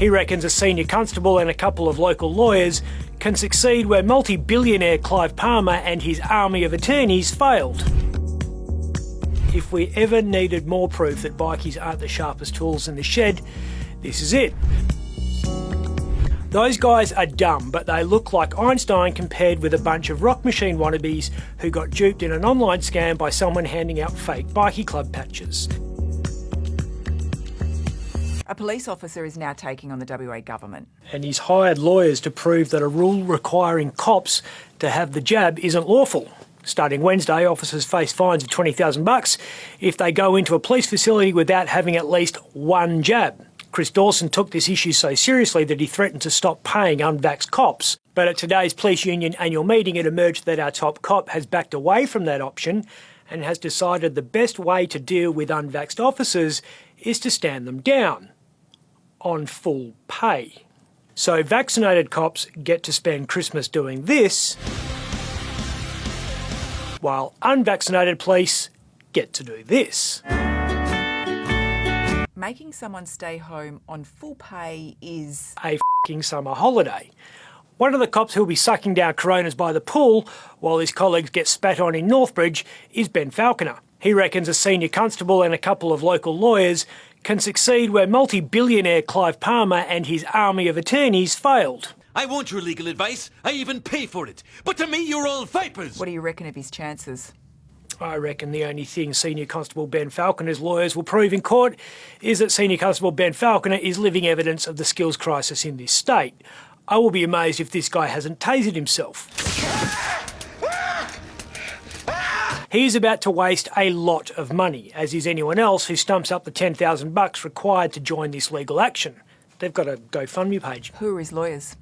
He reckons a senior constable and a couple of local lawyers can succeed where multi-billionaire Clive Palmer and his army of attorneys failed. If we ever needed more proof that bikies aren't the sharpest tools in the shed, this is it. Those guys are dumb, but they look like Einstein compared with a bunch of rock machine wannabes who got duped in an online scam by someone handing out fake bikie club patches. A police officer is now taking on the WA government. And he's hired lawyers to prove that a rule requiring cops to have the jab isn't lawful. Starting Wednesday, officers face fines of $20,000 if they go into a police facility without having at least one jab. Chris Dawson took this issue so seriously that he threatened to stop paying unvaxxed cops. But at today's police union annual meeting, it emerged that our top cop has backed away from that option and has decided the best way to deal with unvaxxed officers is to stand them down on full pay. So vaccinated cops get to spend Christmas doing this, while unvaccinated police get to do this. Making someone stay home on full pay is a f***ing summer holiday. One of the cops who'll be sucking down Coronas by the pool while his colleagues get spat on in Northbridge is Ben Falconer. He reckons a senior constable and a couple of local lawyers can succeed where multi-billionaire Clive Palmer and his army of attorneys failed. I want your legal advice. I even pay for it. But to me, you're all vipers. What do you reckon of his chances? I reckon the only thing Senior Constable Ben Falconer's lawyers will prove in court is that Senior Constable Ben Falconer is living evidence of the skills crisis in this state. I will be amazed if this guy hasn't tasered himself. He's about to waste a lot of money, as is anyone else who stumps up the $10,000 required to join this legal action. They've got a GoFundMe page. Who are his lawyers?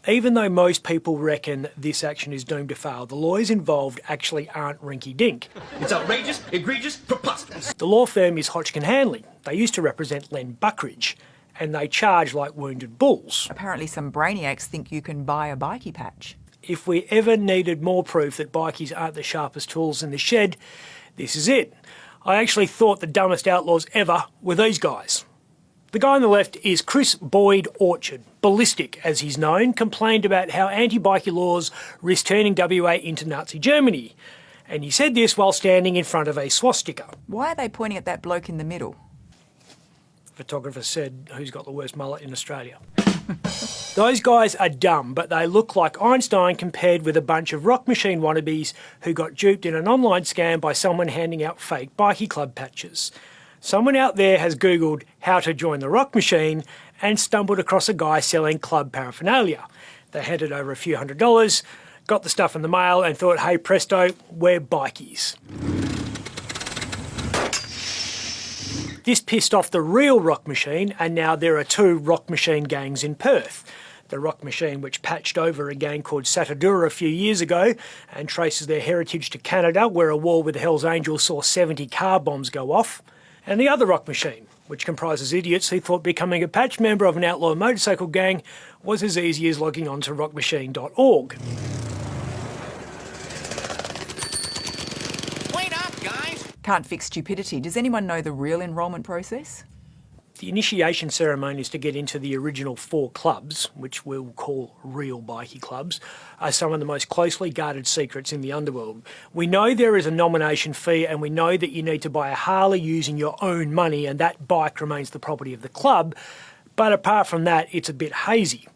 Even though most people reckon this action is doomed to fail, the lawyers involved actually aren't rinky-dink. It's outrageous, egregious, preposterous. The law firm is Hodgkin Hanley. They used to represent Len Buckridge, and they charge like wounded bulls. Apparently some brainiacs think you can buy a bikie patch. If we ever needed more proof that bikies aren't the sharpest tools in the shed, this is it. I actually thought the dumbest outlaws ever were these guys. The guy on the left is Chris Boyd Orchard. Ballistic, as he's known, complained about how anti-bikie laws risk turning WA into Nazi Germany. And he said this while standing in front of a swastika. Why are they pointing at that bloke in the middle? The photographer said, who's got the worst mullet in Australia? Those guys are dumb, but they look like Einstein compared with a bunch of rock machine wannabes who got duped in an online scam by someone handing out fake bikie club patches. Someone out there has Googled how to join the rock machine and stumbled across a guy selling club paraphernalia. They handed over a few $100s, got the stuff in the mail and thought, hey presto, we're bikies. This pissed off the real rock machine, and now there are two rock machine gangs in Perth. The rock machine, which patched over a gang called Satadura a few years ago and traces their heritage to Canada, where a war with the Hells Angels saw 70 car bombs go off. And the other rock machine, which comprises idiots who thought becoming a patch member of an outlaw motorcycle gang was as easy as logging on to rockmachine.org. Wait up, guys! Can't fix stupidity. Does anyone know the real enrolment process? The initiation ceremonies to get into the original 4 clubs, which we'll call real bikie clubs, are some of the most closely guarded secrets in the underworld. We know there is a nomination fee, and we know that you need to buy a Harley using your own money, and that bike remains the property of the club. But apart from that, it's a bit hazy.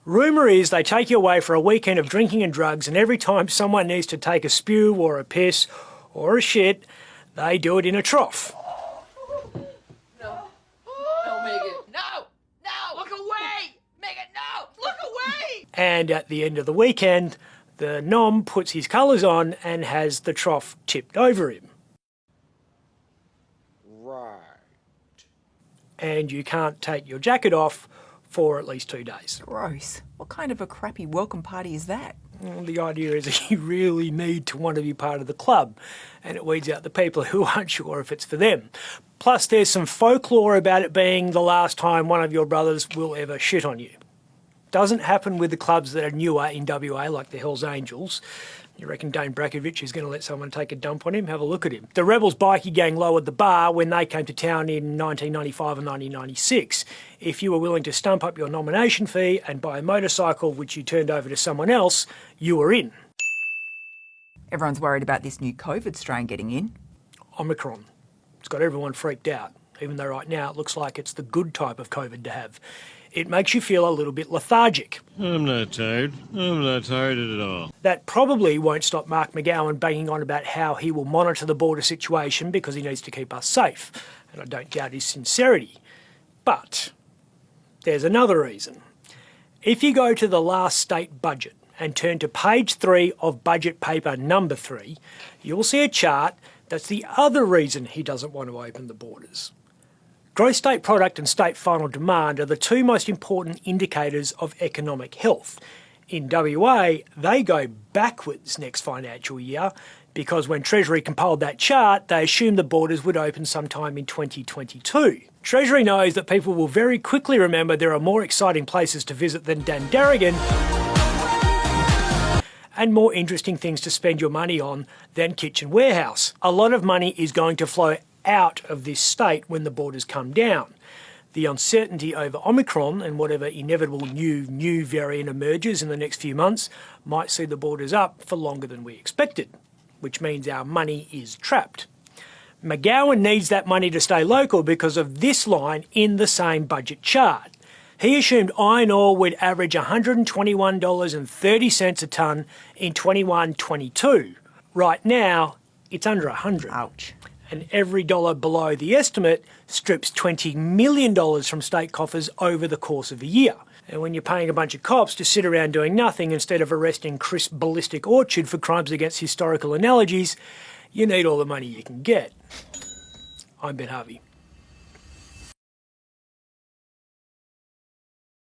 Rumour is they take you away for a weekend of drinking and drugs, and every time someone needs to take a spew or a piss or a shit, they do it in a trough. And at the end of the weekend, the nom puts his colours on and has the trough tipped over him. Right. And you can't take your jacket off for at least 2 days. Gross. What kind of a crappy welcome party is that? Well, the idea is that you really need to want to be part of the club, and it weeds out the people who aren't sure if it's for them. Plus, there's some folklore about it being the last time one of your brothers will ever shit on you. Doesn't happen with the clubs that are newer in WA, like the Hells Angels. You reckon Dane Brakovich is going to let someone take a dump on him? Have a look at him. The Rebels bikie gang lowered the bar when they came to town in 1995 and 1996. If you were willing to stump up your nomination fee and buy a motorcycle which you turned over to someone else, you were in. Everyone's worried about this new COVID strain getting in. Omicron. It's got everyone freaked out, even though right now it looks like it's the good type of COVID to have. It makes you feel a little bit lethargic. I'm not tired. I'm not tired at all. That probably won't stop Mark McGowan banging on about how he will monitor the border situation because he needs to keep us safe, and I don't doubt his sincerity. But there's another reason. If you go to the last state budget and turn to page 3 of budget paper number 3, you'll see a chart that's the other reason he doesn't want to open the borders. Gross state product and state final demand are the two most important indicators of economic health. In WA, they go backwards next financial year because when Treasury compiled that chart, they assumed the borders would open sometime in 2022. Treasury knows that people will very quickly remember there are more exciting places to visit than Dandaragan and more interesting things to spend your money on than Kitchen Warehouse. A lot of money is going to flow out of this state when the borders come down. The uncertainty over Omicron and whatever inevitable new variant emerges in the next few months might see the borders up for longer than we expected, which means our money is trapped. McGowan needs that money to stay local because of this line in the same budget chart. He assumed iron ore would average $121.30 a tonne in 21-22. Right now, it's under 100. Ouch. And every dollar below the estimate strips $20 million from state coffers over the course of a year. And when you're paying a bunch of cops to sit around doing nothing instead of arresting Chris Ballistic Orchard for crimes against historical analogies, you need all the money you can get. I'm Ben Harvey.